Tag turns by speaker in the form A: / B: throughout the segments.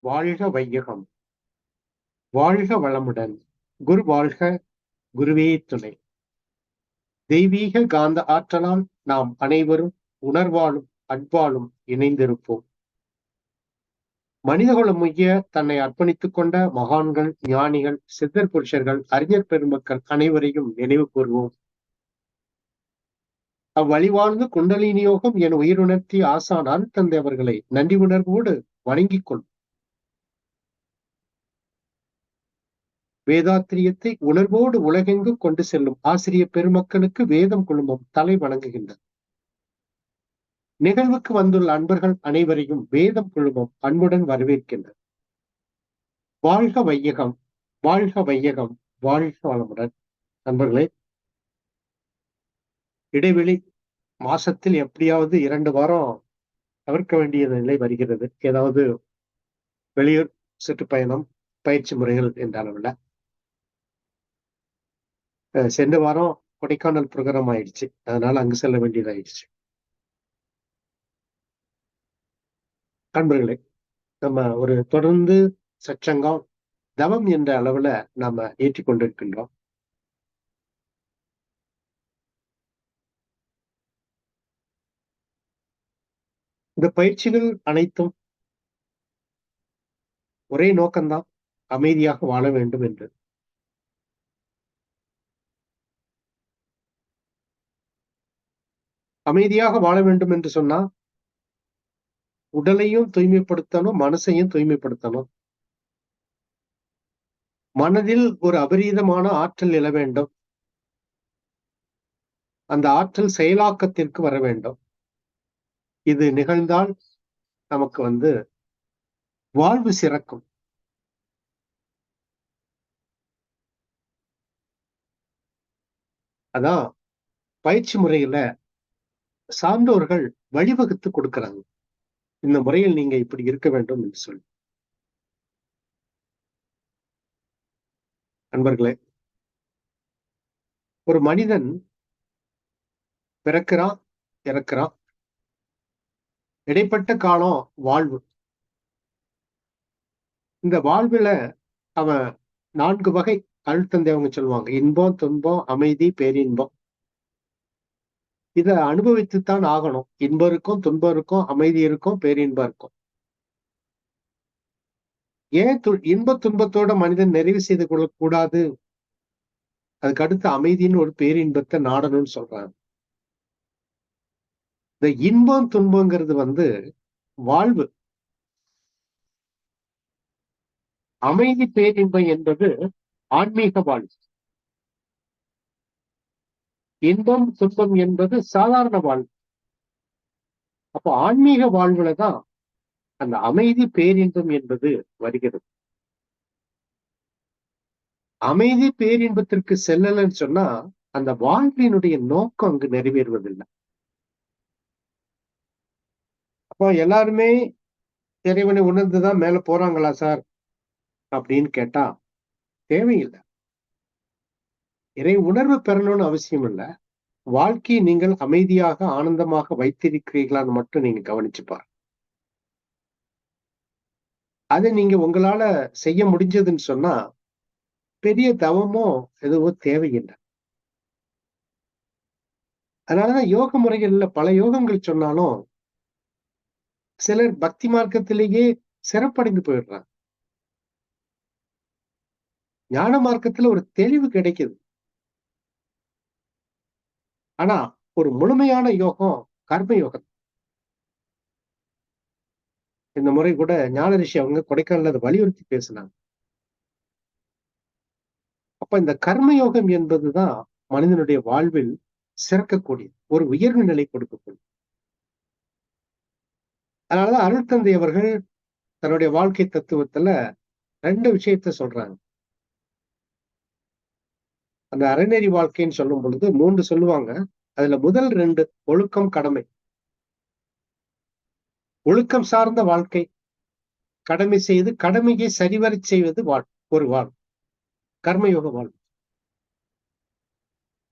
A: வாழ்க வையகம், வாழ்க வளமுடன். குரு வாழ்க, குருவே துணை. தெய்வீக காந்த ஆற்றலால் நாம் அனைவரும் உணர்வாலும் அன்பாலும் இணைந்திருப்போம். மனிதகுலம் முய்ய தன்னை அர்ப்பணித்துக் கொண்ட மகான்கள், ஞானிகள், சித்தர் புருஷர்கள், அறிஞர் பெருமக்கள் அனைவரையும் நினைவு கூர்வோம். அவ்வழிவாழ்ந்து குண்டலினி யோகம் என் உயிருணர்த்தி ஆசான் அருட்தந்தை அவர்களை நன்றி உணர்வோடு வணங்கிக் கொள்வோம். வேதாத்திரியத்தை உணர்வோடு உலகெங்கும் கொண்டு செல்லும் ஆசிரியர் பெருமக்களுக்கு வேதம் குழுமம் தலை வணங்குகின்றது. நிகழ்வுக்கு வந்துள்ள அன்பர்கள் அனைவரையும் வேதம் குழுமம் அன்புடன் வரவேற்கின்றது. வாழ்க வையகம், வாழ்க வையகம், வாழ்க வளமுடன். நண்பர்களே, இடைவெளி மாசத்தில் எப்படியாவது 2 வாரம் தவிர்க்க வேண்டிய நிலை வருகிறது. ஏதாவது வெளியூர் சுற்றுப்பயணம், பயிற்சி முறைகள் என்ற அளவில் சென்ற வாரம் கொடைக்கானல் ப்ரோக்ராம் ஆயிடுச்சு. அதனால அங்கு செல்ல வேண்டியதாயிடுச்சு. நண்பர்களே, நம்ம ஒரு தொடர்ந்து சச்சங்கம் தவம் என்ற அளவுல நாம ஏற்றிக்கொண்டிருக்கின்றோம். இந்த பயிற்சிகள் அனைத்தும் ஒரே நோக்கம்தான், அமைதியாக வாழ வேண்டும் என்று. அமைதியாக வாழ வேண்டும் என்று சொன்னா உடலையும் தூய்மைப்படுத்தணும், மனசையும் தூய்மைப்படுத்தணும். மனதில் ஒரு அபரீதமான ஆற்றல் எழ வேண்டும். அந்த ஆற்றல் செயலாக்கத்திற்கு வர வேண்டும். இது நிகழ்ந்தால் நமக்கு வாழ்வு சிறக்கும். அதான் பயிற்சி முறையில சான்றோர்கள் வழிவகுத்து கொடுக்கிறாங்க. இந்த முறையில் நீங்க இப்படி இருக்க வேண்டும் என்று சொல்லி. நண்பர்களே, ஒரு மனிதன் பிறக்கிறான், இறக்கிறான். இடைப்பட்ட காலம் வாழ்வு. இந்த வாழ்வுல அவன் 4 வகை அருட்தந்தை அவங்க சொல்லுவாங்க. இன்பம், துன்பம், அமைதி, பேரின்பம். இத அனுபவித்துத்தான் ஆகணும். இன்பம் இருக்கும், துன்பம் இருக்கும், அமைதி இருக்கும், பேரின்பம் இருக்கும். ஏன் இன்ப துன்பத்தோட மனிதன் நிறைவு செய்து கொள்ளக்கூடாது? அதுக்கு அடுத்து அமைதின்னு ஒரு பேரின்பத்தை நாடணும்னு சொல்றாங்க. இந்த இன்பம் துன்பங்கிறது வாழ்வு. அமைதி பேரின்பம் என்பது ஆன்மீக வாழ்வு. இன்பம் துன்பம் என்பது சாதாரண வாழ்வு. அப்போ ஆன்மீக வாழ்வுலதான் அந்த அமைதி பேரின்பம் என்பது வருகிறது. அமைதி பேரின்பத்திற்கு செல்லலன்னு சொன்னா அந்த வாழ்வினுடைய நோக்கம் அங்கு நிறைவேறுவதில்லை. அப்போ எல்லாருமே இறைவனை உணர்ந்துதான் மேல போறாங்களா சார் அப்படின்னு கேட்டா தேவையில்லை. இறை உணர்வு பெறணும்னு அவசியம் இல்லை. வாழ்க்கையை நீங்கள் அமைதியாக ஆனந்தமாக வைத்திருக்கிறீர்களான்னு மட்டும் நீங்க கவனிச்சுப்பார். அதை நீங்க உங்களால செய்ய முடிஞ்சதுன்னு சொன்னா பெரிய தவமோ எதுவும் தேவையில்லை. அதனாலதான் யோக முறைகள்ல பல யோகங்கள் சொன்னாலும் சிலர் பக்தி மார்க்கத்திலேயே சிறப்படைந்து போயிடுறாங்க. ஞான மார்க்கத்துல ஒரு தெளிவு கிடைக்குது. ஆனா ஒரு முழுமையான யோகம் கர்ம யோகம். இந்த முறை கூட ஞான ரிஷி அவங்க கொடைக்கானல அதை வலியுறுத்தி பேசினாங்க. அப்ப இந்த கர்ம யோகம் என்பதுதான் மனிதனுடைய வாழ்வில் சிறக்கக்கூடிய ஒரு உயர்வு நிலை கொடுக்கக்கூடிய. அதனாலதான் அருட்தந்தை அவர்கள் தன்னுடைய வாழ்க்கை தத்துவத்துல 2 விஷயத்த சொல்றாங்க. அந்த அறநெறி வாழ்க்கைன்னு சொல்லும் பொழுது 3 சொல்லுவாங்க. அதுல முதல் 2 ஒழுக்கம், கடமை. ஒழுக்கம் சார்ந்த வாழ்க்கை, கடமை செய்து கடமையை சரிவர செய்வது ஒரு வாழ்வு, கர்மயோக வாழ்வு.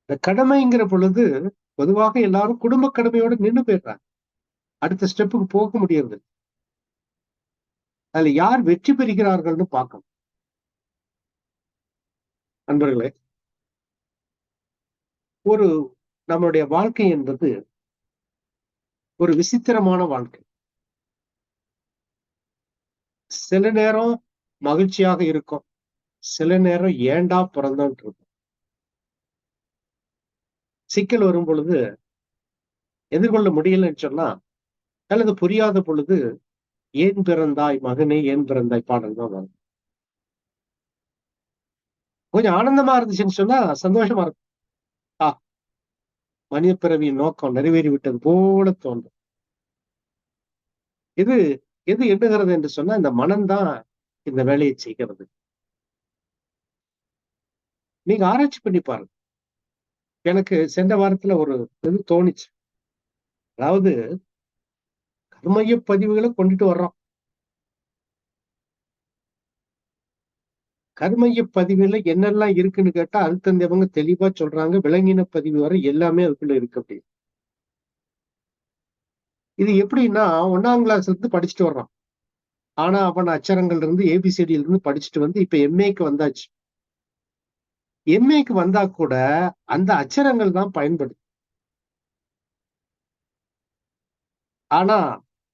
A: இந்த கடமைங்கிற பொழுது பொதுவாக எல்லாரும் குடும்ப கடமையோட நின்று போயிடுறாங்க. அடுத்த ஸ்டெப்புக்கு போக முடியாது. அதுல யார் வெற்றி பெறுகிறார்கள்னு பார்க்கணும். நண்பர்களே, ஒரு நம்மளுடைய வாழ்க்கை என்பது ஒரு விசித்திரமான வாழ்க்கை. சில நேரம் மகிழ்ச்சியாக இருக்கும். சில நேரம் ஏன்டா பிறந்தோம்ன்னு இருக்கும். சிக்கல் வரும் பொழுது எதிர்கொள்ள முடியலன்னு சொன்னா, அல்லது புரியாத பொழுது, "ஏன் பிறந்தாய் மகனே, ஏன் பிறந்தாய்" பாடல் தான் வரும். கொஞ்சம் ஆனந்தமா இருந்துச்சுன்னு சொன்னா, சந்தோஷமா இருக்கும். ஆ, மனித பிறவியின் நோக்கம் நிறைவேறி விட்டது போல தோன்றும். இது எது எண்ணுகிறது என்று சொன்னா, இந்த மனம் தான் இந்த வேலையை செய்கிறது. நீங்க ஆராய்ச்சி பண்ணி பாருங்க. எனக்கு சென்ற வாரத்துல ஒரு இது தோணுச்சு. அதாவது கர்மய பதிவுகள கொண்டுட்டு வர்றோம். கர்மய பதிவுல என்னெல்லாம் இருக்குன்னு கேட்டா, அது தகுந்தவங்க தெளிவா சொல்றாங்க. விலங்கின பதிவு வரை எல்லாமே அதுக்குள்ள இருக்கு அப்படின்னு. இது எப்படின்னா 1ஆம் கிளாஸ்ல இருந்து படிச்சுட்டு வர்றோம். ஆனா, ஆவன்னா அச்சரங்கள்ல இருந்து ஏபிசிடில இருந்து படிச்சுட்டு வந்து இப்ப எம்.ஏ.க்கு வந்தாச்சு. எம்.ஏ.க்கு வந்தா கூட அந்த அச்சரங்கள் தான் பயன்படுது. ஆனா,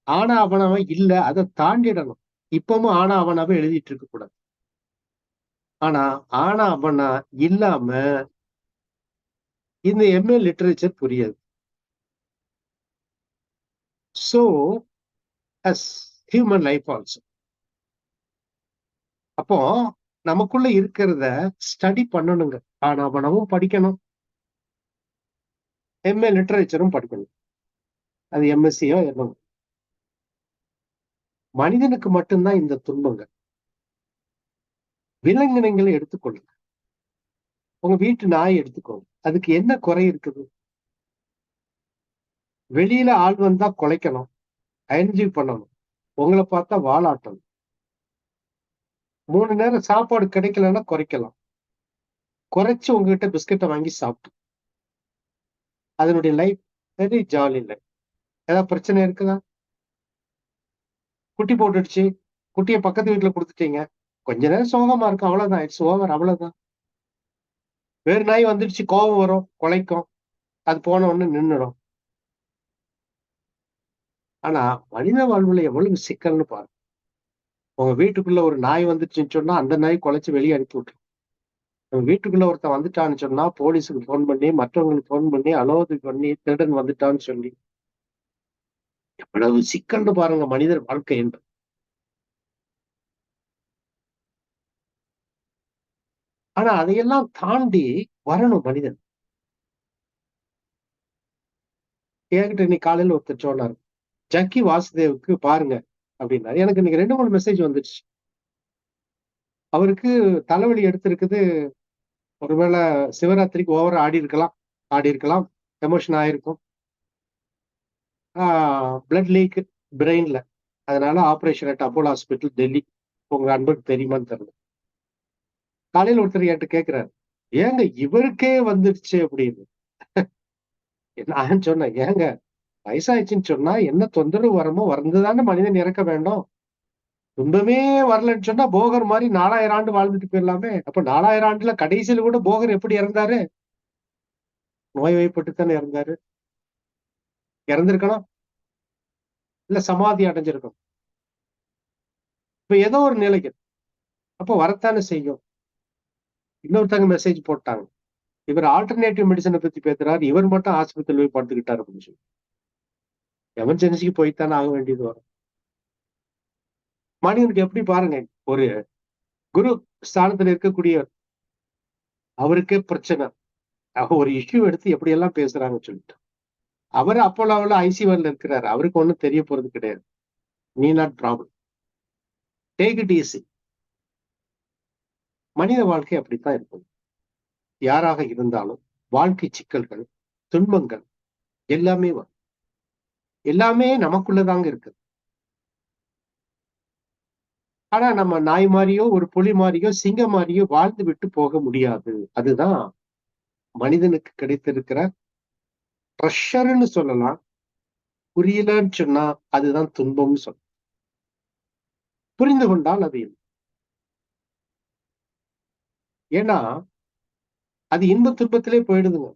A: ஆனா ஆவன்னாவ இல்ல. அத தாண்டிடணும். இப்பவும் ஆனா ஆவன்னாவ எழுதிட்டு இருக்கக்கூடாது. ஆனா, ஆனா ஆவன்னா இல்லாம இந்த எம்.ஏ. லிட்டரேச்சர் புரியாது. So, as human life also. அப்போ நமக்குள்ள இருக்கிறத ஸ்டடி பண்ணணுங்க. ஆனா ஆவன்னாவும் படிக்கணும். எம்.ஏ. லிட்டரேச்சரும் படிக்கணும். அது எம்.எஸ்சியோ என்னமோ. மனிதனுக்கு மட்டும் தான் இந்த துன்பங்கள். விலங்கினங்களை எடுத்துக்கொள்ளுங்க. உங்க வீட்டு நாய் எடுத்துக்கோங்க. அதுக்கு என்ன குறை இருக்குது? வெளியில ஆள் வந்தா குலைக்கணும். என்ஜாய் பண்ணணும். உங்கள பார்த்தா வாலாட்டணும். 3 நேரம் சாப்பாடு கிடைக்கலன்னா குறைக்கலாம். குறைச்சு உங்ககிட்ட பிஸ்கட்ட வாங்கி சாப்பிட்டு. அதனுடைய லைஃப் வெரி ஜாலி லைஃப். ஏதாவது பிரச்சனை இருக்குதா? குட்டி போட்டுடுச்சு. குட்டிய பக்கத்து வீட்ல குடுத்துட்டீங்க. கொஞ்ச நேரம் சோகமா இருக்கும். அவ்வளவுதான். இட்ஸ் ஓவர் அவ்வளவுதான். வேறு நாய் வந்துடுச்சு கோவம் வரும், குலைக்கும். அது போன உடனே நின்னுடும். ஆனா மனித வாழ்வுல எவ்வளவு சிக்கல்னு பாருங்க. உங்க வீட்டுக்குள்ள ஒரு நாய் வந்துச்சுன்னு சொன்னா, அந்த நாய் குலைச்சு வெளிய அனுப்பி விட்டுரும். உங்க வீட்டுக்குள்ள ஒருத்தன் வந்துட்டான்னு சொன்னா, போலீஸுக்கு ஃபோன் பண்ணி, மற்றவங்களுக்கு ஃபோன் பண்ணி, அலோது பண்ணி, திருடன் வந்துட்டான்னு சொல்லி, எவ்வளவு சிக்கல்னு பாருங்க மனிதர் வாழ்க்கை என்பது. ஆனா அதையெல்லாம் தாண்டி வரணும் மனிதன். என்கிட்ட இன்னைக்கு காலையில ஒருத்தர் சொன்னாரு. "ஜக்கி வாசுதேவுக்கு பாருங்க" அப்படின்னாரு. எனக்கு இன்னைக்கு 2, 3 மெசேஜ் வந்துருச்சு. அவருக்கு தலைவலி எடுத்திருக்குது. ஒருவேள சிவராத்திரிக்கு ஓவரா ஆடியிருக்கலாம். எமோஷன் ஆயிருக்கும். ஆ பிளட் லீக் பிரெயின்ல. அதனால operation at Apollo hospital Delhi. உங்க அன்பருக்கு தெரியுமான்னு தெரியல. காலையில ஒருத்தர் என்ட்ட கேட்கிறாரு. "ஏங்க இவருக்கே வந்துருச்சு" அப்படின்னு. நான் சொன்னேன், "ஏங்க வயசாயிடுச்சுன்னு சொன்னா என்ன தொந்தரவு வருமோ வந்துதானே மனிதன் இறக்க வேண்டும். துன்பமே வரலன்னு சொன்னா போகர் மாரி 4000 ஆண்டு வாழ்ந்துட்டு போயிரலாமே." அப்ப 4000 ஆண்டுல கடைசியில கூட போகர் எப்படி இறந்தாரு? நோய்வாய்ப்பட்டு தானே இறந்தாரு. இறந்திருக்கணும். இல்ல சமாதி அடைஞ்சிருக்கணும். இப்ப ஏதோ ஒரு நிலைக்கு. அப்ப வரத்தானே செய்யும். இன்னொருத்தங்க மெசேஜ் போட்டாங்க. இவர் ஆல்டர்னேட்டிவ் மெடிசின பத்தி பேசுறாரு. இவர் மட்டும் ஆஸ்பத்திரியில போய் படுத்துக்கிட்டாரு அப்படின்னு சொல்லி. எமர்ஜென்சிக்கு போய்த்தானே ஆக வேண்டியது வரும். மனிதனுக்கு எப்படி பாருங்க, ஒரு குரு ஸ்தானத்துல இருக்கக்கூடியவர். அவருக்கே பிரச்சனை. ஒரு இஷ்யூ எடுத்து எப்படியெல்லாம் பேசுறாங்கன்னு சொல்லிட்டு. அவரு அப்போலோவுல ஐசியூல இருக்கிறாரு. அவருக்கு ஒண்ணும் தெரிய போறது கிடையாது. Need not problem. Take it easy. மனித வாழ்க்கை அப்படித்தான் இருக்கும். யாராக இருந்தாலும் வாழ்க்கை சிக்கல்கள், துன்பங்கள் எல்லாமே வரும். எல்லாமே நமக்குள்ளதாங்க இருக்கு. ஆனா நம்ம நாய் மாரியோ, ஒரு புலி மாரியோ, சிங்கம் மாரியோ வாழ்ந்து விட்டு போக முடியாது. அதுதான் மனிதனுக்கு கிடைத்திருக்கிற ட்ரெஷர்ன்னு சொல்லலாம். புரியலன்னு சொன்னா அதுதான் துன்பம்னு சொல்லலாம். புரிந்து கொண்டால் அது இல்லை. ஏன்னா அது இன்ப துன்பத்திலே போயிடுதுங்க.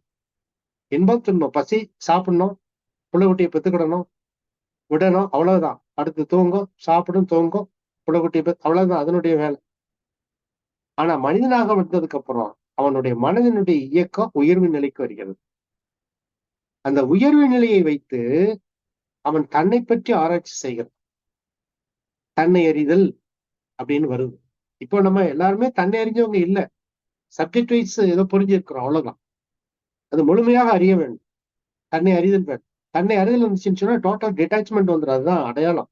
A: இன்பம் துன்பம், பசி, சாப்பிடணும், புள்ள குட்டியை பெத்துக்கிடணும், விடணும், அவ்வளவுதான். அடுத்து தூங்கும், சாப்பிடும், தூங்கும், புள்ள குட்டியை அவ்வளவுதான் அதனுடைய வேலை. ஆனா மனிதனாக வந்ததுக்கு அப்புறம் அவனுடைய மனதினுடைய இயக்கம் உயர்வு நிலைக்கு வருகிறது. அந்த உயர்வு நிலையை வைத்து அவன் தன்னை பற்றி ஆராய்ச்சி செய்கிறான். தன்னை அறிதல் அப்படின்னு வருது. இப்போ நம்ம எல்லாருமே தன்னை அறிஞ்சவங்க இல்ல. சப்ஜெக்ட் வைஸ் ஏதோ புரிஞ்சிருக்கிறோம், அவ்வளவுதான். அது முழுமையாக அறிய வேண்டும். தன்னை அறிதல் வேண்டும். தன்னை அறிதல் வந்துச்சுன்னு சொன்னா டோட்டல் டிட்டாச்மெண்ட் வந்துடும். அதுதான் அடையாளம்.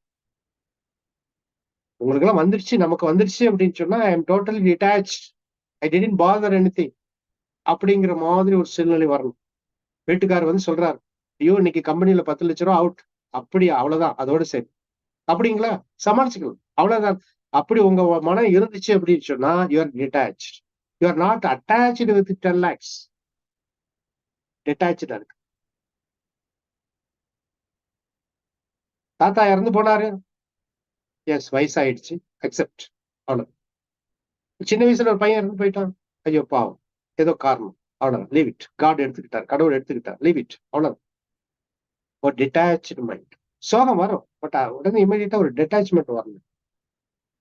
A: உங்களுக்கு எல்லாம் வந்துருச்சு, நமக்கு வந்துருச்சு அப்படின்னு சொன்னா I am totally detach, I didn't bother anything அப்படிங்கிற மாதிரி ஒரு சூழ்நிலை வரணும். வீட்டுக்காரர் வந்து சொல்றாரு, ஐயோ இன்னைக்கு கம்பெனில 10 லட்சம் ரூபா அவுட். அப்படியா, அவ்வளவுதான், அதோட சரி. அப்படிங்களா, சமாளிச்சுக்கலாம், அவ்வளவுதான். அப்படி உங்க மனம் இருந்துச்சு அப்படின்னு சொன்னா you are detach. You are not attached with 10 lakhs. டிட்டாச்சா இருக்கு. தாத்தா இறந்து போனாரு, எஸ் வயசாயிடுச்சு, அக்செப்ட், அவ்வளவு. சின்ன வயசுல ஒரு பையன் இறந்து போயிட்டான், ஐயோ பாவம், ஏதோ காரணம், அவ்வளவு, லீவ் இட். காட் எடுத்துக்கிட்டார், கடவுள் எடுத்துக்கிட்டார், லீவ் இட், அவ்வளவு. ஒரு டிட்டாச்சு மைண்ட். சோகம் வரும், பட் உடனே இமீடியட்டா ஒரு டிட்டாச்மெண்ட் வரணும்.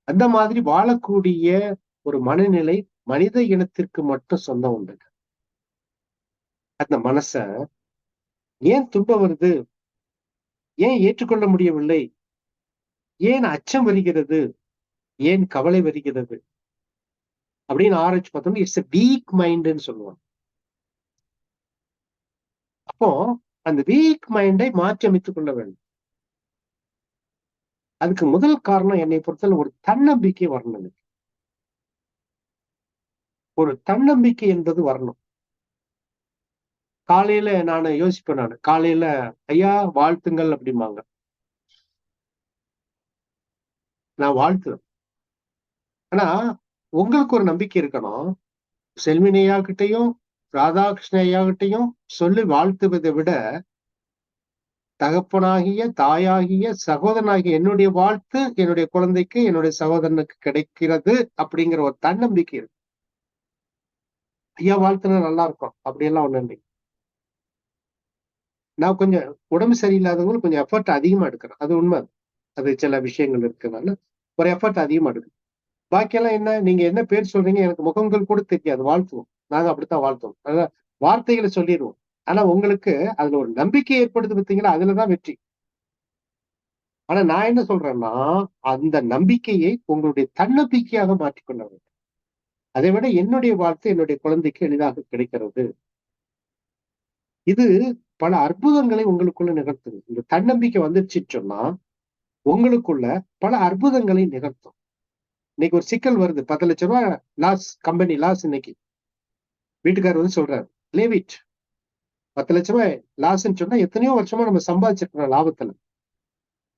A: அந்த மாதிரி வாழக்கூடிய ஒரு மனநிலை மனித இனத்திற்கு மட்டும் சொந்தம் உண்டு. அந்த மனச ஏன் துன்பம் வருது, ஏன் ஏற்றுக்கொள்ள முடியவில்லை, ஏன் அச்சம் வருகிறது, ஏன் கவலை வருகிறது அப்படின்னு ஆராய்ச்சி பார்த்தோம்னா இட்ஸ் எ வீக் மைண்ட்னு சொல்லுவாங்க. அப்போ அந்த வீக் மைண்டை மாற்றி அமைத்துக் கொள்ள வேண்டும். அதுக்கு முதல் காரணம் என்னை பொறுத்தவரை ஒரு தன்னம்பிக்கை வரணும். ஒரு தன்னம்பிக்கை என்பது வரணும். காலையில நான் யோசிப்பேன், நான் காலையில ஐயா வாழ்த்துங்கள் அப்படிம்பாங்க, நான் வாழ்த்துவேன். ஆனா உங்களுக்கு ஒரு நம்பிக்கை இருக்கணும். செல்வினி ஐயாகிட்டையும் ராதாகிருஷ்ண ஐயாகிட்டையும் சொல்லி வாழ்த்துவதை விட தகப்பனாகிய, தாயாகிய, சகோதரனாகிய என்னுடைய வாழ்த்து என்னுடைய குழந்தைக்கு, என்னுடைய சகோதரனுக்கு கிடைக்கிறது அப்படிங்கிற ஒரு தன்னம்பிக்கை இருக்கு. ஐயா வாழ்த்துனா நல்லா இருக்கும் அப்படியெல்லாம் ஒண்ணு இல்லை. நான் கொஞ்சம் உடம்பு சரியில்லாதவங்களும் கொஞ்சம் எஃபர்ட் அதிகமா எடுக்கிறேன், அது உண்மை. அது சில விஷயங்கள் இருக்கிறதுனால ஒரு எஃபர்ட் அதிகமா எடுக்கும். பாக்கியெல்லாம் என்ன, நீங்க என்ன பேர் சொல்றீங்க எனக்கு முகங்கள் கூட தெரியாது, வாழ்த்துவோம். நாங்க அப்படித்தான் வாழ்த்துவோம். அதான் வார்த்தைகளை சொல்லிடுவோம். ஆனா உங்களுக்கு அதுல ஒரு நம்பிக்கை ஏற்படுது பார்த்தீங்களா, அதுலதான் வெற்றி. ஆனா நான் என்ன சொல்றேன்னா, அந்த நம்பிக்கையை உங்களுடைய தன்னம்பிக்கையாக மாற்றிக்கொள்ள வேண்டும். அதை விட என்னுடைய வாழ்த்து என்னுடைய குழந்தைக்கு எளிதாக கிடைக்கிறது. இது பல அற்புதங்களை உங்களுக்குள்ள நிகழ்த்துது. இந்த தன்னம்பிக்கை வந்துருச்சுன்னு சொன்னா உங்களுக்குள்ள பல அற்புதங்களை நிகழ்த்தும். இன்னைக்கு ஒரு சிக்கல் வருது, 10 லட்சம் ரூபாய் லாஸ், கம்பெனி லாஸ். இன்னைக்கு வீட்டுக்காரர் வந்து சொல்றாரு, லீவ் இட். 10 லட்சம் ரூபாய் லாஸ்ன்னு சொன்னா எத்தனையோ வருஷமா நம்ம சம்பாதிச்சிருக்கிறோம் லாபத்துல.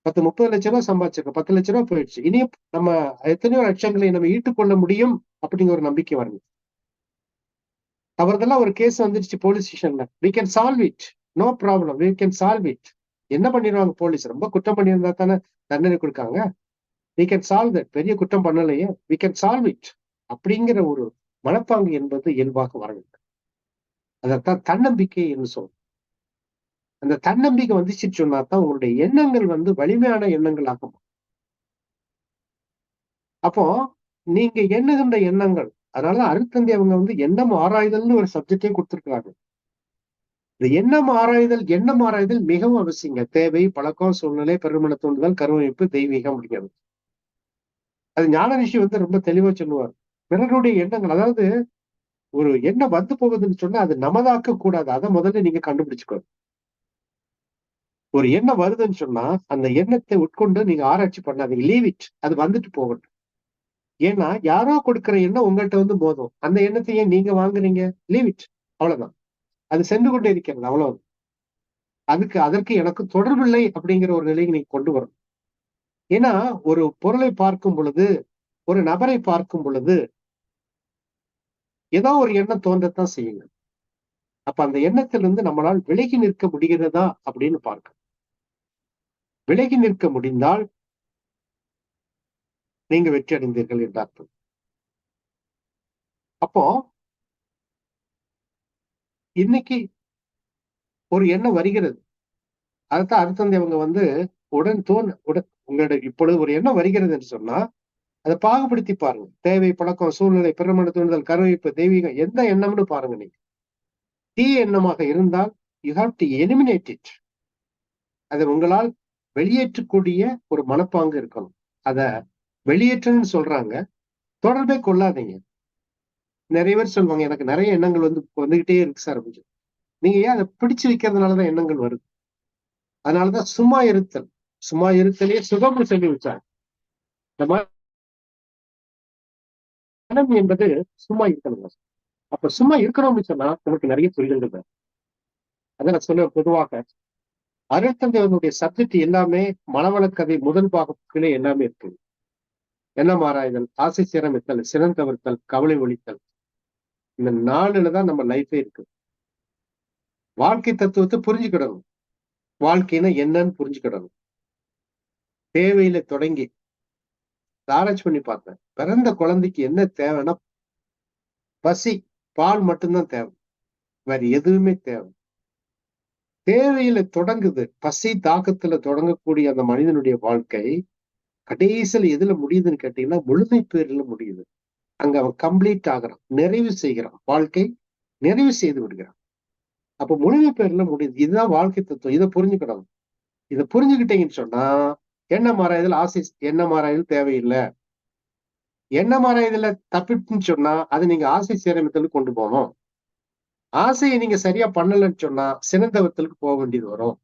A: 30 லட்சம் ரூபாய் சம்பாதிச்சிருக்கோம், 10 லட்சம் ரூபாய் போயிடுச்சு. இனியும் நம்ம எத்தனையோ லட்சங்களை நம்ம ஈட்டுக்கொள்ள முடியும் அப்படிங்கிற ஒரு நம்பிக்கை வரணும். தவறுதெல்லாம் ஒரு கேஸ் வந்துருச்சு போலீஸ் ஸ்டேஷன்ல, we can solve it, no problem, we can solve it. என்ன பண்ணிடுவாங்க போலீஸ், ரொம்ப குற்றம் பண்ணியிருந்தா தானே தண்டனை கொடுக்காங்க. we can solve that, பெரிய குற்றம் பண்ணலையே, we can solve it அப்படிங்கிற ஒரு மனப்பாங்கு என்பது இயல்பாக வர வேண்டும். அதைத்தான் தன்னம்பிக்கை என்று சொல்லும். அந்த தன்னம்பிக்கை வந்துச்சுன்னு சொன்னா தான் உங்களுடைய எண்ணங்கள் வந்து வலிமையான எண்ணங்கள் ஆகும். அப்போ நீங்க எண்ணுகின்ற எண்ணங்கள், அதனால அருட்தந்தை அவங்க வந்து எண்ணம் ஆராய்தல்னு ஒரு சப்ஜெக்டே கொடுத்திருக்கிறாங்க. இந்த எண்ணம் ஆராய்தல் மிகவும் அவசியங்க. தேவை, பழக்கம், சூழ்நிலை, பெருமன தூண்டுதல், கருவமைப்பு, தெய்வீகம் அப்படிங்கிறது. அது ஞான ரிஷி வந்து ரொம்ப தெளிவா சொல்லுவார். பிறருடைய எண்ணங்கள், அதாவது ஒரு எண்ணம் வந்து போகுதுன்னு சொன்னா அது நமதாக்க கூடாது. அதை முதல்ல நீங்க கண்டுபிடிச்சுக்கணும். ஒரு எண்ணம் வருதுன்னு சொன்னா அந்த எண்ணத்தை உட்கொண்டு நீங்க ஆராய்ச்சி பண்ணாதீங்க, லீவ் இட். அது வந்துட்டு போகட்டும். ஏன்னா யாரோ கொடுக்கிற எண்ணம் உங்கள்கிட்ட வந்து போதும். அந்த எண்ணத்தையே நீங்க வாங்குறீங்க, லீவ் இட், அவ்வளவுதான். அது சென்று கொண்டே இருக்கிறது, அவ்வளவு. அதற்கு எனக்கு தொடர்பில்லை அப்படிங்கிற ஒரு நிலையை நீங்க கொண்டு வரணும். ஏன்னா ஒரு பொருளை பார்க்கும் பொழுது, ஒரு நபரை பார்க்கும் பொழுது ஏதோ ஒரு எண்ணம் தோன்றத்தான் செய்யுங்க. அப்ப அந்த எண்ணத்திலிருந்து நம்மளால் விலகி நிற்க முடிகிறதா அப்படின்னு பார்க்க. விலகி நிற்க முடிந்தால் நீங்க வெற்றி அடைந்தீர்கள் என்ற அர்த்தம். அப்போ இன்னைக்கு ஒரு எண்ணம் வருகிறது. அதைத்தான் அருட்தந்தை அவங்க உங்களுடைய இப்பொழுது ஒரு எண்ணம் வருகிறது என்று சொன்னா அதை பாகுபடுத்தி பாருங்க. தேவை, பழக்கம், சூழ்நிலை, பிரமண தூண்டுதல், கருவிப்பு, தெய்வீகம், எந்த எண்ணம்னு பாருங்க. நீங்க தீய எண்ணமாக இருந்தால் you have to eliminate it. அதை உங்களால் வெளியேற்றக்கூடிய ஒரு மனப்பாங்கு இருக்கணும். அத வெளியேற்றணும்னு சொல்றாங்க. தொடர்பே கொள்ளாதீங்க. நிறைய பேர் சொல்லுவாங்க, எனக்கு நிறைய எண்ணங்கள் வந்துகிட்டே இருக்கு சார் அப்படின்னு. நீங்க ஏன் அதை பிடிச்சு வைக்கிறதுனாலதான் எண்ணங்கள் வருது. அதனாலதான் சும்மா இருத்தல். சும்மா இருத்தலே சுகம்னு சொல்லி வச்சாங்க. இந்த மனம் என்பது சும்மா இருக்கணுங்க. அப்ப சும்மா இருக்கணும்னு சொன்னா நமக்கு நிறைய தொழில்கள் தான். அதை நான் சொல்ல பொதுவாக அருட்தந்தைவனுடைய சப்ஜெக்ட் எல்லாமே மனவளக்கதை முதல் பாகத்திலே எல்லாமே இருக்கு. எண்ணம் ஆராய்தல், ஆசை சீரமைத்தல், சிறந்தவர்த்தல், கவலை ஒழித்தல், இந்த 4ல தான் நம்ம லைஃபே இருக்கு. வாழ்க்கை தத்துவத்தை புரிஞ்சுக்கிடணும். வாழ்க்கைன்னா என்னன்னு புரிஞ்சுக்கிடணும். தேவையில தொடங்கி ஆராய்ச்சி பண்ணி பார்த்தேன். பிறந்த குழந்தைக்கு என்ன தேவைன்னா பசி, பால் மட்டும்தான் தேவை. வேற எதுவுமே தேவை. தேவையில தொடங்குது. பசி தாக்கத்துல தொடங்கக்கூடிய அந்த மனிதனுடைய வாழ்க்கை கடைசியில் எதுல முடியுதுன்னு கேட்டீங்கன்னா முழுமை பேர்ல முடியுது. அங்க அவன் கம்ப்ளீட் ஆகிறான், நிறைவு செய்கிறான், வாழ்க்கை நிறைவு செய்து விடுகிறான். அப்ப முழுமை பேர்ல முடியுது. இதுதான் வாழ்க்கை தத்துவம். இதை புரிஞ்சுக்கணும். இதை புரிஞ்சுக்கிட்டீங்கன்னு சொன்னா எண்ணம் ஆராய்தல், ஆசை எண்ணம் ஆராய்தல் தேவையில்லை. எண்ணம் ஆராய்தல தப்பிட்டுன்னு சொன்னா அது நீங்க ஆசை சீரமைத்தலுக்கு கொண்டு போகணும். ஆசையை நீங்க சரியா பண்ணலன்னு சொன்னா சினந்தவத்தலுக்கு போக வேண்டியது வரும்.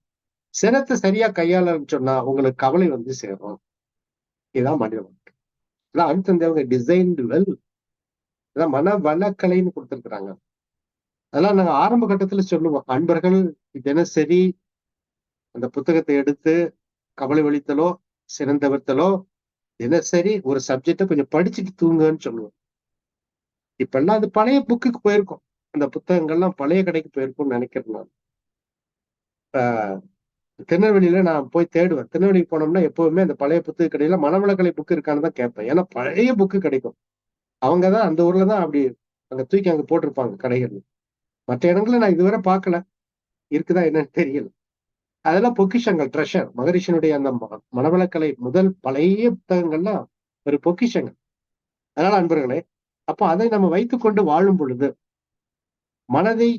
A: சினத்தை சரியா கையாளன்னு சொன்னா உங்களுக்கு கவலை வந்து சேரும். இதுதான் மனித வாழ்க்கை. இதான் அருட்தந்தை டிசைன்டு வெல். இதான் மன வளக்கலைன்னு கொடுத்திருக்கிறாங்க. அதெல்லாம் நாங்க ஆரம்ப கட்டத்துல சொல்லுவோம். அன்பர்கள் தினசரி அந்த புத்தகத்தை எடுத்து கவலை ஒழித்தலோ சிறந்தவர்த்தலோ தினசரி ஒரு சப்ஜெக்ட கொஞ்சம் படிச்சுட்டு தூங்குன்னு சொல்லுவோம். இப்ப எல்லாம் அது பழைய புக்குக்கு போயிருக்கும். அந்த புத்தகங்கள்லாம் பழைய கடைக்கு போயிருக்கும்னு நினைக்கிறேன் நான். திருநெல்வேலியில நான் போய் தேடுவேன். திருநெல்வேலிக்கு போனோம்னா எப்பவுமே அந்த பழைய புத்தக கடையில மனவளக்கலை புக்கு இருக்கான்னு தான் கேட்பேன். ஏன்னா பழைய புக்கு கிடைக்கும். அவங்கதான் அந்த ஊர்ல தான் அப்படி அங்க தூக்கி அங்க போட்டிருப்பாங்க கடைகள். மற்ற இடங்கள்ல நான் இதுவரை பார்க்கல. இருக்குதா என்னன்னு தெரியல. அதெல்லாம் பொக்கிஷங்கள், ட்ரெஷர். மகரிஷனுடைய அந்த மனவளக்கலை முதல் பழைய புத்தகங்கள்லாம் ஒரு பொக்கிஷங்கள். அதனால அன்பர்களே, அப்போ அதை நம்ம வைத்துக்கொண்டு வாழும் பொழுது மனதை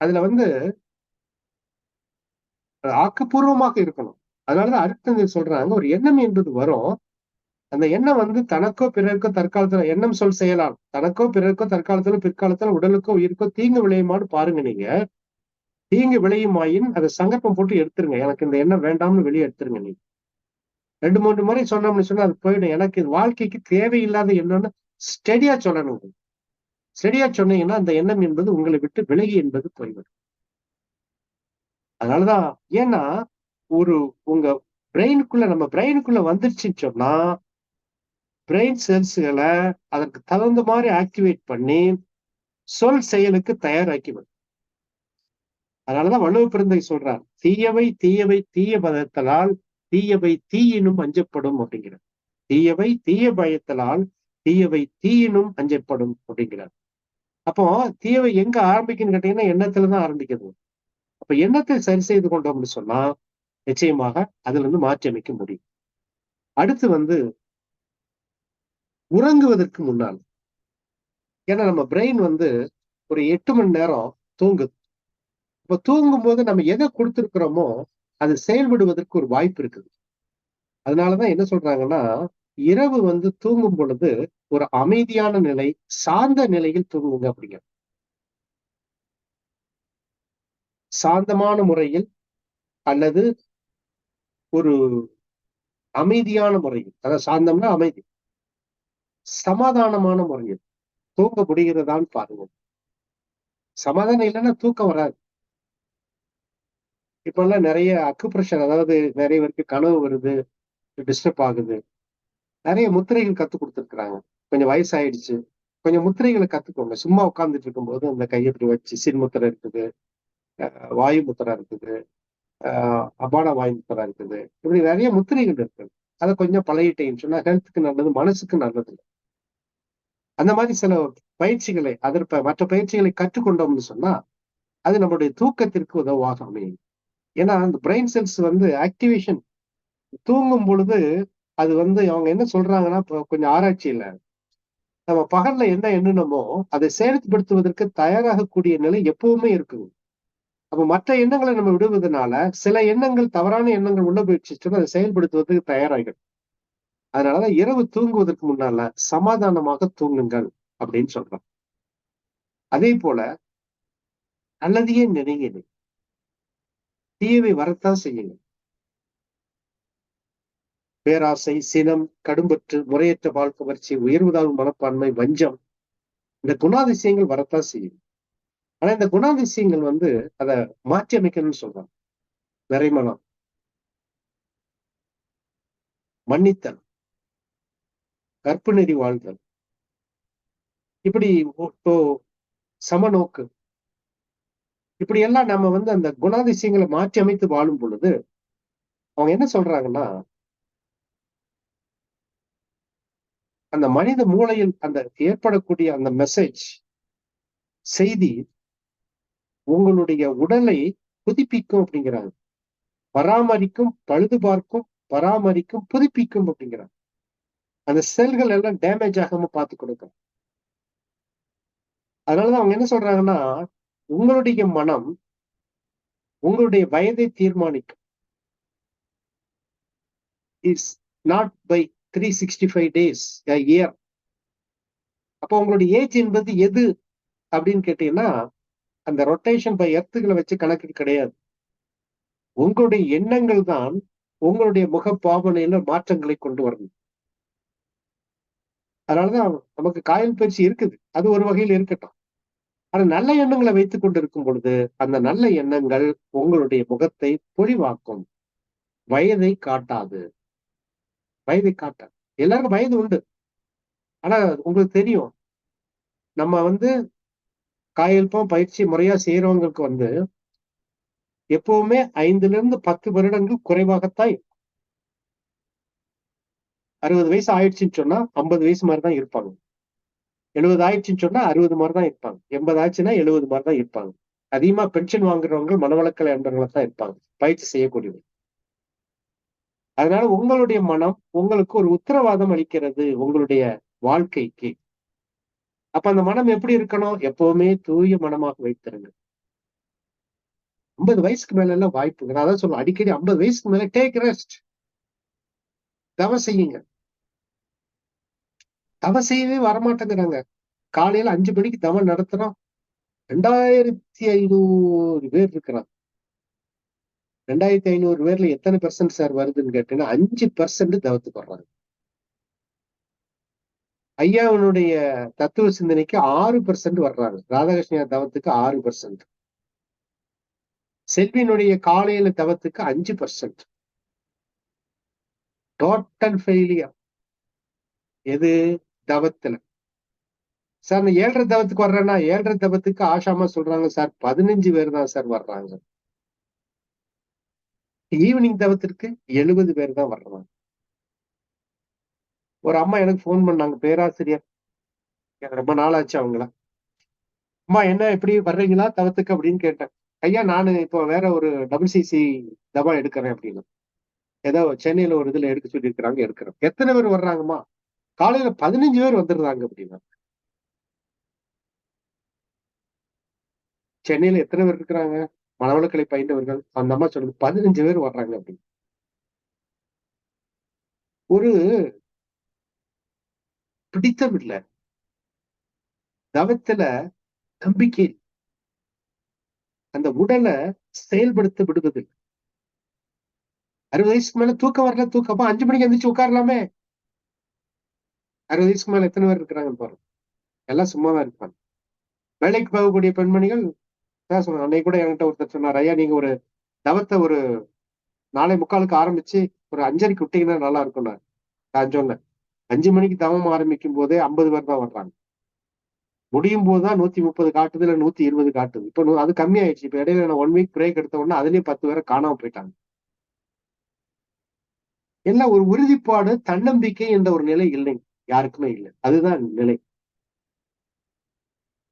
A: அதுல ஆக்கப்பூர்வமாக இருக்கணும். அதனாலதான் அருட்தந்தை சொல்றாங்க, ஒரு எண்ணம் என்பது வரும். அந்த எண்ணம் தனக்கோ பிறருக்கோ தற்காலத்துல எண்ணம் சொல் செயலாம். தனக்கோ பிறருக்கோ தற்காலத்துல பிற்காலத்துல உடலுக்கோ உயிருக்கோ தீங்கு விளையுமான்னு பாருங்க. நீங்க தீங்கு விளையுமாயின் அதை சங்கல்பம் போட்டு எடுத்துருங்க. எனக்கு இந்த எண்ணம் வேண்டாம்னு வெளியே எடுத்துருங்க. நீங்க 2-3 முறை சொன்னோம்னு சொன்னா அது போயிடும். எனக்கு இது வாழ்க்கைக்கு தேவையில்லாத எண்ணம்னு ஸ்டெடியா சொல்லணும். ஸ்டெடியா சொன்னீங்கன்னா அந்த எண்ணம் என்பது உங்களை விட்டு விலகி என்பது போய்விடும். அதனாலதான் ஏன்னா ஒரு உங்க நம்ம பிரெயினுக்குள்ள வந்துருச்சுன்னு சொன்னா பிரெயின் செல்ஸ்களை அதற்கு தகுந்த மாதிரி ஆக்டிவேட் பண்ணி சொல் செயலுக்கு தயாராக்கிவிடும். அதனாலதான் வள்ளுவ பெருந்தை சொல்றார், தீயவை தீயவை தீய பதத்தலால் தீயவை தீயினும் அஞ்சப்படும் அப்படிங்கிறார். தீயவை தீய பயத்தலால் தீயவை தீயினும் அஞ்சப்படும் அப்படிங்கிறார். அப்போ தீயவை எங்க ஆரம்பிக்குன்னு கேட்டீங்கன்னா எண்ணத்துலதான் ஆரம்பிக்கிறது. அப்ப எண்ணத்தை சரி செய்து கொண்டோம்னு சொன்னா நிச்சயமாக அதுல இருந்து மாற்றி அமைக்க முடியும். அடுத்து உறங்குவதற்கு முன்னால், ஏன்னா நம்ம பிரெயின் ஒரு 8 மணி நேரம் தூங்குது. இப்ப தூங்கும் போது நம்ம எதை கொடுத்திருக்கிறோமோ அது செயல்படுவதற்கு ஒரு வாய்ப்பு இருக்குது. அதனாலதான் என்ன சொல்றாங்கன்னா, இரவு தூங்கும் பொழுது ஒரு அமைதியான நிலை, சார்ந்த நிலையில் தூங்குங்க அப்படிங்க. சாந்தமான முறையில் அல்லது ஒரு அமைதியான முறையில், அதாவது சாந்தம்னா அமைதி, சமாதானமான முறையில் தூங்க முடிகிறதான்னு பாருங்க. சமாதானம் இல்லைன்னா தூக்கம் வராது. இப்ப எல்லாம் நிறைய அக்குப்ரெஷர், அதாவது நிறைய பேருக்கு கனவு வருது, டிஸ்டர்ப் ஆகுது. நிறைய முத்திரைகள் கத்து கொடுத்துருக்குறாங்க. கொஞ்சம் வயசாயிடுச்சு, கொஞ்சம் முத்திரைகளை கத்துக்கோங்க. சும்மா உட்கார்ந்துட்டு இருக்கும்போது அந்த கையை இப்படி வச்சு சின்முத்திரை இருக்குது, வாயு முத்திரை இருக்குது, அபான வாயு முத்திரை இருக்குது. இப்படி நிறைய முத்திரைகள் இருக்கு. அதை கொஞ்சம் பழகிட்டேன்னு சொன்னா ஹெல்த்துக்கு நல்லது, மனசுக்கு நல்லது. அந்த மாதிரி சில பயிற்சிகளை அதற்கு மற்ற பயிற்சிகளை கற்றுக்கொண்டோம்னு சொன்னா அது நம்மளுடைய தூக்கத்திற்கு உதவாக அமையும். ஏன்னா அந்த பிரெயின் செல்ஸ் வந்து ஆக்டிவேஷன் தூங்கும் பொழுது அது வந்து அவங்க என்ன சொல்றாங்கன்னா கொஞ்சம் ஆராய்ச்சியில நம்ம பகல்ல என்ன எண்ணணுமோ அதை செயல்படுத்துவதற்கு தயாராகக்கூடிய நிலை எப்பவுமே இருக்குது. அப்ப மற்ற எண்ணங்களை நம்ம விடுவதனால சில எண்ணங்கள் தவறான எண்ணங்கள் உள்ள போயிடுச்சுன்னா அதை செயல்படுத்துவதற்கு தயாராகிடும். அதனாலதான் இரவு தூங்குவதற்கு முன்னால சமாதானமாக தூங்குங்கள் அப்படின்னு சொல்றோம். அதே போல நல்லதையே நினைங்க, தீயவை வரத்தான் செய்யுங்க. பேராசை, சினம், கடும்பற்று, முறையற்ற வாழ்க்கை, உயர்வுதாழ்வு மனப்பான்மை, வஞ்சம், இந்த குணாதிசயங்கள் வரத்தான் செய்யும். ஆனா இந்த குணாதிசயங்கள் வந்து அதை மாற்றி அமைக்கணும்னு சொல்றாங்க. நிறைமனம், மன்னித்தல், கற்பு நெறி வாழ்தல், இப்படி சமநோக்கு, இப்படி எல்லாம் நம்ம வந்து அந்த குணாதிசயங்களை மாற்றி அமைத்து வாழும் பொழுது அவங்க என்ன சொல்றாங்கன்னா அந்த மனித மூளையில் அந்த ஏற்படக்கூடிய அந்த மெசேஜ் செய்தி உங்களுடைய உடலை புதுப்பிக்கும் அப்படிங்கிறாங்க. பராமரிக்கும், பழுது பார்க்கும், பராமரிக்கும், புதுப்பிக்கும் அப்படிங்கிறாங்க. அந்த செல்கள் எல்லாம் டேமேஜ் ஆகாம பார்த்து கொடுக்கும். அதனாலதான் அவங்க என்ன சொல்றாங்கன்னா உங்களுடைய மனம் உங்களுடைய வயதை தீர்மானிக்கும். Is not by 365 days a year. அப்போ உங்களுடைய ஏஜ் என்பது எது அப்படின்னு கேட்டீங்கன்னா அந்த ரொட்டேஷன் பை எர்த்துகளை வச்சு கணக்கு கிடையாது. உங்களுடைய எண்ணங்கள் தான் உங்களுடைய முக பாவனையில மாற்றங்களை கொண்டு வரணும். அதனாலதான் நமக்கு காயல் பயிற்சி இருக்குது, அது ஒரு வகையில் இருக்கட்டும். ஆனா நல்ல எண்ணங்களை வைத்துக் கொண்டிருக்கும் பொழுது அந்த நல்ல எண்ணங்கள் உங்களுடைய முகத்தை பொலிவாக்கும், வயதை காட்டாது. வயதை காட்டாது. எல்லாருக்கும் வயது உண்டு. ஆனா உங்களுக்கு தெரியும் நம்ம வந்து காயல்பம் பயிற்சி முறையா செய்யறவங்களுக்கு வந்து எப்பவுமே 5 to 10 வருடங்கள் குறைவாகத்தான் 60 வயசு ஆயிடுச்சுன்னு சொன்னா 50 வயசு மாதிரிதான் இருப்பாங்க. 70 ஆயிடுச்சுன்னு சொன்னா 60 மாதிரிதான் இருப்பாங்க. 80 ஆச்சுன்னா 70 மாதிரிதான் இருப்பாங்க. அதிகமா பென்ஷன் வாங்குறவங்க மனவளக்கலை அன்பர்களா தான் இருப்பாங்க, பயிற்சி செய்யக்கூடியவங்க. அதனால உங்களுடைய மனம் உங்களுக்கு ஒரு உத்தரவாதம் அளிக்கிறது உங்களுடைய வாழ்க்கைக்கு. அப்ப அந்த மனம் எப்படி இருக்கணும்? எப்பவுமே தூய மனமாக வைத்திருங்க. 50 வயசுக்கு மேல எல்லாம் வாய்ப்புங்க. நான் அதான் சொல்லுவேன் அடிக்கடி 50 வயசுக்கு மேல டேக் ரெஸ்ட். தவம் செய்யுங்க. தவம் செய்யவே வரமாட்டேங்கிறாங்க. காலையில 5 மணிக்கு தவம் நடத்துறோம். 2500 பேர் இருக்கிறாங்க. 2500 பேர்ல எத்தனை பெர்சன்ட் சார் வருதுன்னு கேட்டீங்கன்னா 5% தவத்துக்கு வர்றாங்க. ஐயாவனுடைய தத்துவ சிந்தனைக்கு 6% வர்றாங்க. ராதாகிருஷ்ண தவத்துக்கு 6%. செல்வியினுடைய காலையில தவத்துக்கு 5%. டோட்டல் ஃபெயிலியர் எது? தவத்துல. சார் நான் 7.5 தவத்துக்கு வர்றேன்னா 7.5 தவத்துக்கு ஆஷாமா சொல்றாங்க சார் 15 பேர் தான் சார் வர்றாங்க. ஈவினிங் தவத்திற்கு 70 பேர் தான் வர்றாங்க. ஒரு அம்மா எனக்கு போன் பண்ணாங்க, பேராசிரியர், ரொம்ப நாள் ஆச்சு அவங்கள. அம்மா என்ன எப்படி வர்றீங்களா தவத்துக்கு அப்படின்னு கேட்டேன். ஐயா நானு இப்போ வேற ஒரு WCC தவா எடுக்கிறேன் அப்படின்னு. ஏதோ சென்னையில ஒரு இதுல எடுக்க சொல்லி இருக்கிறாங்க, எடுக்கிறோம். எத்தனை பேர் வர்றாங்கம்மா? காலையில 15 பேர் வந்துடுறாங்க அப்படின்னா. சென்னையில எத்தனை பேர் இருக்கிறாங்க மனவளக்கலை பயின்றவர்கள்? அந்த அம்மா சொல்லுது 15 பேர் வர்றாங்க அப்படின்னு. ஒரு பிடித்தம் இல்ல, தவத்துல நம்பிக்கை, அந்த உடலை செயல்படுத்த விடுவதில்லை. 60 வயசுக்கு மேல தூக்கம் வரல, தூக்கம் 5 மணிக்கு எந்திரிச்சு உட்காரலாமே. 60 வயசுக்கு மேல எத்தனை பேர் இருக்கிறாங்கன்னு பாருங்க. எல்லாம் சும்மாதான் இருப்பாங்க. வேலைக்கு போகக்கூடிய பெண்மணிகள் தான் சொன்னாங்க. அன்னைக்கு கூட என்கிட்ட ஒருத்தர் சொன்னார், ஐயா நீங்க ஒரு தவத்தை ஒரு 4:45 ஆரம்பிச்சு ஒரு 5:30 விட்டீங்கன்னா நல்லா இருக்கும். நான் சொன்னேன் 5 மணிக்கு தவம் ஆரம்பிக்கும் போதே 50 பேர் தான் வர்றாங்க. முடியும் போதுதான் 130 காட்டுது, இல்ல 120 காட்டுது. இப்ப அது கம்மி ஆயிடுச்சு. இப்ப இடையில நான் 1 வீக் பிரேக் எடுத்த உடனே அதுலயும் 10 பேரை காணாம போயிட்டாங்க. எல்லாம் ஒரு உறுதிப்பாடு, தன்னம்பிக்கை என்ற ஒரு நிலை இல்லைங்க. யாருக்குமே இல்லை. அதுதான் நிலை.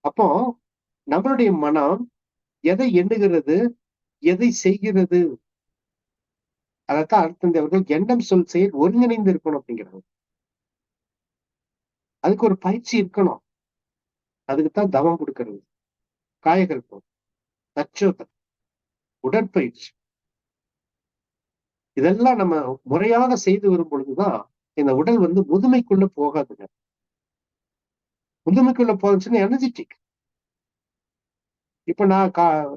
A: அப்போ நம்மளுடைய மனம் எதை எண்ணுகிறது, எதை செய்கிறது, அதைத்தான் அர்த்தம் அவர்கள் எண்ணம் சொல் செயல் ஒருங்கிணைந்து இருக்கணும் அப்படிங்கிறாங்க. அதுக்கு ஒரு பயிற்சி இருக்கணும். அதுக்குத்தான் தவம் கொடுக்கிறது, காயகல்பம், தட்சோதம், உடற்பயிற்சி. இதெல்லாம் நம்ம முறையாக செய்து வரும் பொழுதுதான் இந்த உடல் முதுமைக்குள்ள போகாதுங்க. முதுமைக்குள்ள போச்சுன்னா எனர்ஜெட்டிக். இப்ப நான்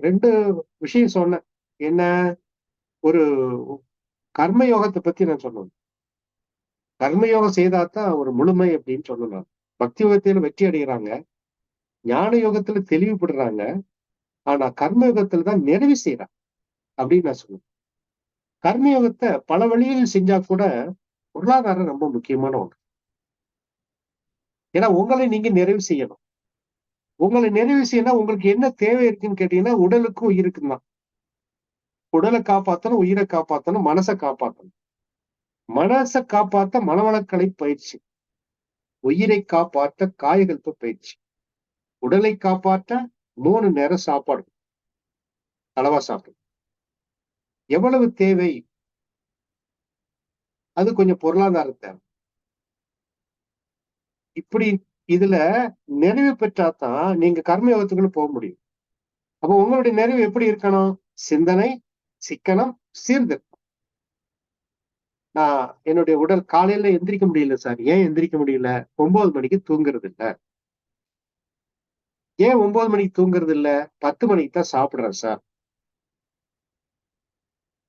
A: 2 விஷயம் சொன்னேன். என்ன? ஒரு கர்ம யோகத்தை பத்தி நான் சொன்னேன். கர்மயோகம் செய்தாதான் ஒரு முழுமை அப்படின்னு சொல்லலாம். பக்தி யோகத்தில வெற்றி அடைகிறாங்க. ஞான யோகத்துல தெளிவுபடுறாங்க. ஆனா கர்ம யோகத்துல தான் நிறைவு செய்யறாங்க அப்படின்னு நான் சொல்லுவேன். கர்மயோகத்தை பல வழிகளில் செஞ்சா கூட பொருளாதாரம் ரொம்ப முக்கியமான ஒன்று. ஏன்னா உங்களை நீங்க நிறைவு செய்யணும். உங்களை நிறைவு செய்யணும். உங்களுக்கு என்ன தேவை இருக்குன்னு கேட்டீங்கன்னா, உடலுக்கும் உயிருக்கும் தான். உடலை காப்பாத்தணும், உயிரை காப்பாத்தணும், மனசை காப்பாத்தணும். மனசை காப்பாத்த மனவளக்கலை பயிற்சி, உயிரை காப்பாற்ற காயகல்ப பயிற்சி, உடலை காப்பாற்ற 3 நேரம் சாப்பாடு அளவா சாப்பிடும். எவ்வளவு தேவை? அது கொஞ்சம் பொருளாதார தேவை. இப்படி இதுல நிறைவு பெற்றாதான் நீங்க கர்மயோகத்துக்குள்ள போக முடியும். அப்போ உங்களுடைய நிறைவு எப்படி இருக்கணும்? சிந்தனை, சிக்கனம், சீர்திருத்தம். நான் என்னுடைய உடல் காலையில எந்திரிக்க முடியல சார். ஏன் எந்திரிக்க முடியல? 9 மணிக்கு தூங்குறது இல்ல. ஏன் 9 மணிக்கு தூங்குறது இல்ல? 10 மணிக்கு தான் சாப்பிடுறேன் சார்.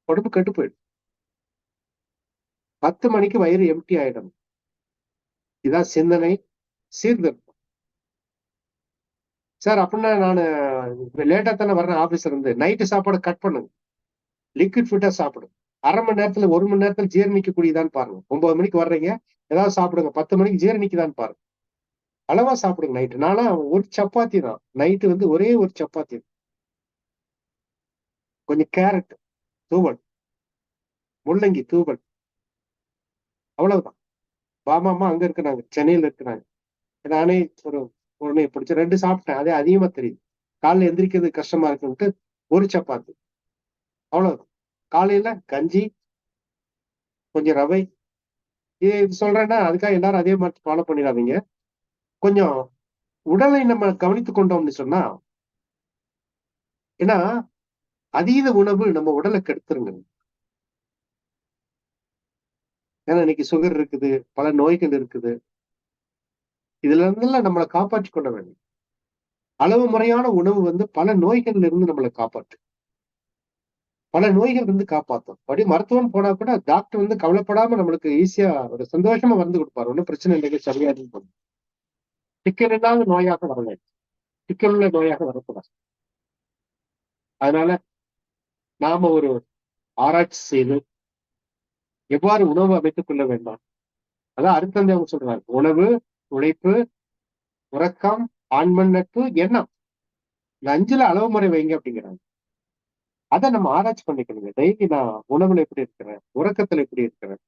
A: உடம்பு கெட்டு போயிடும். 10 மணிக்கு வயிறு எம்ப்டி ஆயிடும். இதான் சிந்தனை, சீர்திருத்தம். சார் அப்படின்னா நானு லேட்டா தானே வர்றேன் ஆபீஸ்ல இருந்து. நைட்டு சாப்பாடு கட் பண்ணுங்க. லிக்விட் ஃபுட்டா சாப்பிடுங்க. 1/2 மணி நேரத்துல 1 மணி நேரத்துல ஜீரணிக்கக்கூடியதான்னு பாருங்க. 9 மணிக்கு வர்றீங்க, ஏதாவது சாப்பிடுங்க. 10 மணிக்கு ஜீரணிக்குதான்னு பாருங்க. அளவா சாப்பிடுங்க நைட்டு. நானா ஒரு சப்பாத்தி தான். நைட்டு ஒரே ஒரு சப்பாத்தி. கொஞ்சம் கேரட் தூவல், முள்ளங்கி தூவல், அவ்வளவுதான். பாமாமா அங்க இருக்கிறாங்க, சென்னையில இருக்கிறாங்க. நானே ஒரு உடனே பிடிச்ச 2 சாப்பிட்டேன். அதே அதிகமா தெரியுது. காலைல எந்திரிக்கிறது கஷ்டமா இருக்குன்ட்டு ஒரு சப்பாத்தி, அவ்வளவுதான். காலையில கஞ்சி, கொஞ்சம் ரவை. இது சொல்றேன்னா அதுக்காக எல்லாரும் அதே மாதிரி ஃபாலோ பண்ணிடாதீங்க. கொஞ்சம் உடலை நம்ம கவனித்துக் கொண்டோம்னு சொன்னா, ஏன்னா அதீத உணவு நம்ம உடலை கெடுத்துருங்க. ஏன்னா இன்னைக்கு சுகர் இருக்குது, பல நோய்கள் இருக்குது. இதுல இருந்தெல்லாம் நம்மளை காப்பாற்றிக் கொள்ள வேண்டும். அளவு முறையான உணவு பல நோய்கள்ல இருந்து நம்மளை காப்பாற்று. பல நோய்கள் காப்பாத்தும். அப்படியே மருத்துவம் போனா கூட டாக்டர் கவலைப்படாம நம்மளுக்கு ஈஸியா ஒரு சந்தோஷமா மருந்து கொடுப்பாரு. ஒன்னும் பிரச்சனை இல்லைங்க, சரியா இருக்கும். சிக்கல் இல்லாத நோயாக வரல. சிக்கல் உள்ள நோயாக வரக்கூடாது. அதனால நாம ஒரு ஆராய்ச்சி செய்து எவ்வாறு உணவு அமைத்துக் கொள்ள வேண்டாம். அதான் அருத்தந்தை அவங்க சொல்றாங்க. உணவு, உழைப்பு, உறக்கம், ஆண்மன் நட்பு, எண்ணம். இந்த 5ல அளவு முறை வைங்க அப்படிங்கிறாங்க. அதை நம்ம ஆராய்ச்சி பண்ணிக்கணுங்க. டெய்லி நான் உணவுல எப்படி இருக்கிறேன், உறக்கத்துல எப்படி இருக்கிறேன்,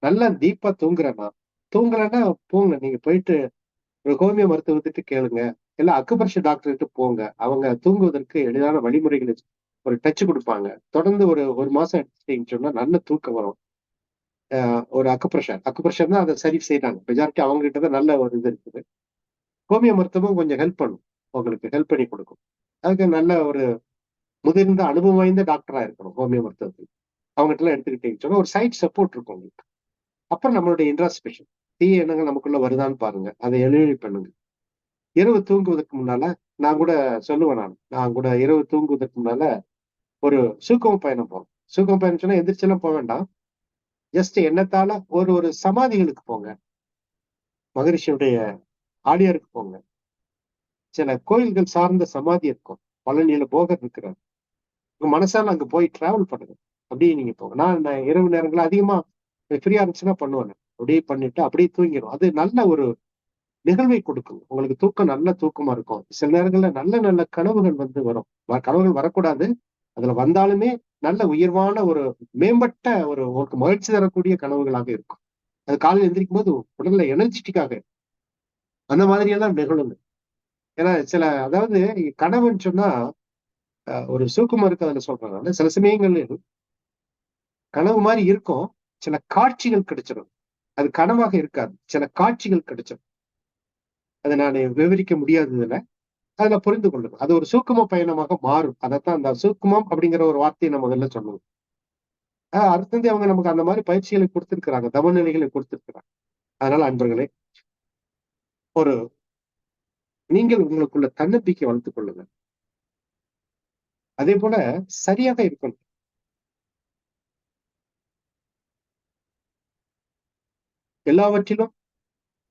A: நல்லா டீப்பா தூங்குறேன்னா, தூங்கலைன்னா போங்க. நீங்க போயிட்டு ஒரு ஹோமியோ மருத்துவத்துக்கு கேளுங்க. இல்ல அக்குபஞ்சர் டாக்டர் கிட்ட போங்க. அவங்க தூங்குவதற்கு எளிதான வழிமுறைகளை ஒரு டச் கொடுப்பாங்க. தொடர்ந்து ஒரு 1 மாசம் எடுத்துட்டீங்கன்னு சொன்னா நல்ல தூக்கம் வரும். ஒரு அக்குப்ரெஷர் தான் அதை சரி செய்யறாங்க. மெஜாரிட்டி அவங்க கிட்ட தான் நல்ல ஒரு இது இருக்குது. ஹோமியோ மருத்துவம் கொஞ்சம் ஹெல்ப் பண்ணும். உங்களுக்கு ஹெல்ப் பண்ணி கொடுக்கும். அதுக்கு நல்ல ஒரு முதிர்ந்த அனுபவம் வாய்ந்த டாக்டரா இருக்கணும் ஹோமியோ மருத்துவத்தில். அவங்ககிட்ட எல்லாம் எடுத்துக்கிட்டீங்கன்னு சொன்னா ஒரு சைட் சப்போர்ட் இருக்கும் உங்களுக்கு. அப்புறம் நம்மளுடைய இன்ட்ராஸ்பெக்ஷன், தீய எண்ணங்கள் நமக்குள்ள வருதான்னு பாருங்க. அதை எளிமை பண்ணுங்க. இரவு தூங்குவதற்கு முன்னால நான் கூட சொல்லுவேன். நான் கூட இரவு தூங்குவதற்கு முன்னால ஒரு சூக்கும பயணம் போவேன். சூக்கும பயணம் சொன்னா எந்திரிச்செல்லாம் போக வேண்டாம். ஜஸ்ட் எண்ணத்தால ஒரு ஒரு சமாதிகளுக்கு போங்க. மகரிஷியுடைய ஆலயருக்கு போங்க. சில கோயில்கள் சார்ந்த சமாதி இருக்கும். பழனியில போகர் இருக்கிறார். உங்க மனசால அங்க போய் டிராவல் பண்ணுங்க. அப்படியே நீங்க போங்க. நான் இரவு நேரங்கள்ல அதிகமா ஃப்ரீயா இருந்துச்சுன்னா பண்ணுவேன். அப்படியே பண்ணிட்டு அப்படியே தூங்கிடும். அது நல்ல ஒரு நிகழ்வை கொடுக்கும். உங்களுக்கு தூக்கம் நல்ல தூக்கமா இருக்கும். சில நேரங்கள்ல நல்ல நல்ல கனவுகள் வரும். கனவுகள் வரக்கூடாது. அதுல வந்தாலுமே நல்ல உயர்வான ஒரு மேம்பட்ட ஒரு மகிழ்ச்சி தரக்கூடிய கனவுகளாக இருக்கும். அது காலையில எந்திரிக்கும் போது உடல்ல எனர்ஜெட்டிக்காக அந்த மாதிரி எல்லாம் நிகழுங்க. ஏன்னா அதாவது கனவுன்னு சொன்னா ஒரு சூக்குமம் இருக்கு அதுல சொல்றேன் நானு. சில சமயங்களில் கனவு மாரி இருக்கும். சில காட்சிகள் கிடைச்சிடும். அது கனவாக இருக்காது. சில காட்சிகள் கிடைச்சிடும். அத நானு விவரிக்க முடியாது இதுல. அதுல புரிந்து கொள்ளுங்க. அது ஒரு சூக்கும பயணமாக மாறும். அதத்தான் அந்த சூக்குமம் அப்படிங்கிற ஒரு வார்த்தைய நான் முதல்ல சொன்னேன். அருத்தந்தி அவங்க நமக்கு அந்த மாரி பயிற்சிகளை குடுத்திருக்கிறாங்க. தவநிலைகளை குடுத்திருக்கிறாங்க. அதனால அன்பர்களே, ஒரு நீங்கள் உங்களுக்குள்ள தன்னம்பிக்கை வளர்த்துக் கொள்ளுங்க. அதேபோல சரியாக இருக்கணும். எல்லாவற்றிலும்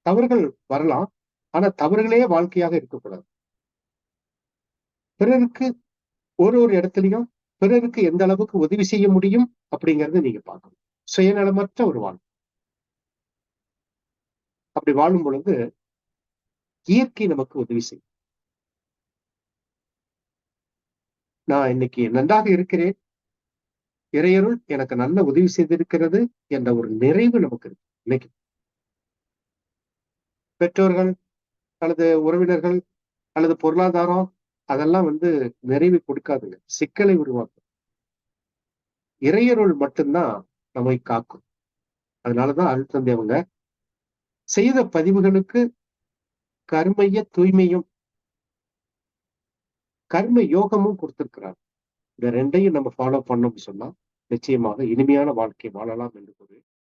A: தவறுகள் வரலாம். ஆனா தவறுகளே வாழ்க்கையாக இருக்கக்கூடாது. பிறருக்கு ஒரு இடத்திலயும் பிறருக்கு எந்த அளவுக்கு உதவி செய்ய முடியும் அப்படிங்கறத நீங்க பார்க்கணும். சுயநலமற்ற ஒரு வாழ்க்கை. அப்படி வாழும் பொழுது இயற்கை நமக்கு உதவி செய்யும். நான் இன்னைக்கு நன்றாக இருக்கிறேன். இறையருள் எனக்கு நல்ல உதவி செய்திருக்கிறது என்ற ஒரு நிறைவு நமக்கு இருக்கு. இன்னைக்கு பெற்றோர்கள் அல்லது உறவினர்கள் அல்லது பொருளாதாரம் அதெல்லாம் நிறைவு கொடுக்காதுங்க. சிக்கலை உருவாக்கும். இறையருள் மட்டும்தான் நம்மை காக்கும். அதனாலதான் அருட்தந்தை அவங்க செய்த பதிவுகளுக்கு கர்மைய தூய்மையும் கர்ம யோகமும் கொடுத்திருக்கிறார். இந்த 2யும் நம்ம ஃபாலோ பண்ணோம்னு சொன்னா நிச்சயமாக இனிமையான வாழ்க்கை வாழலாம் என்று கூறி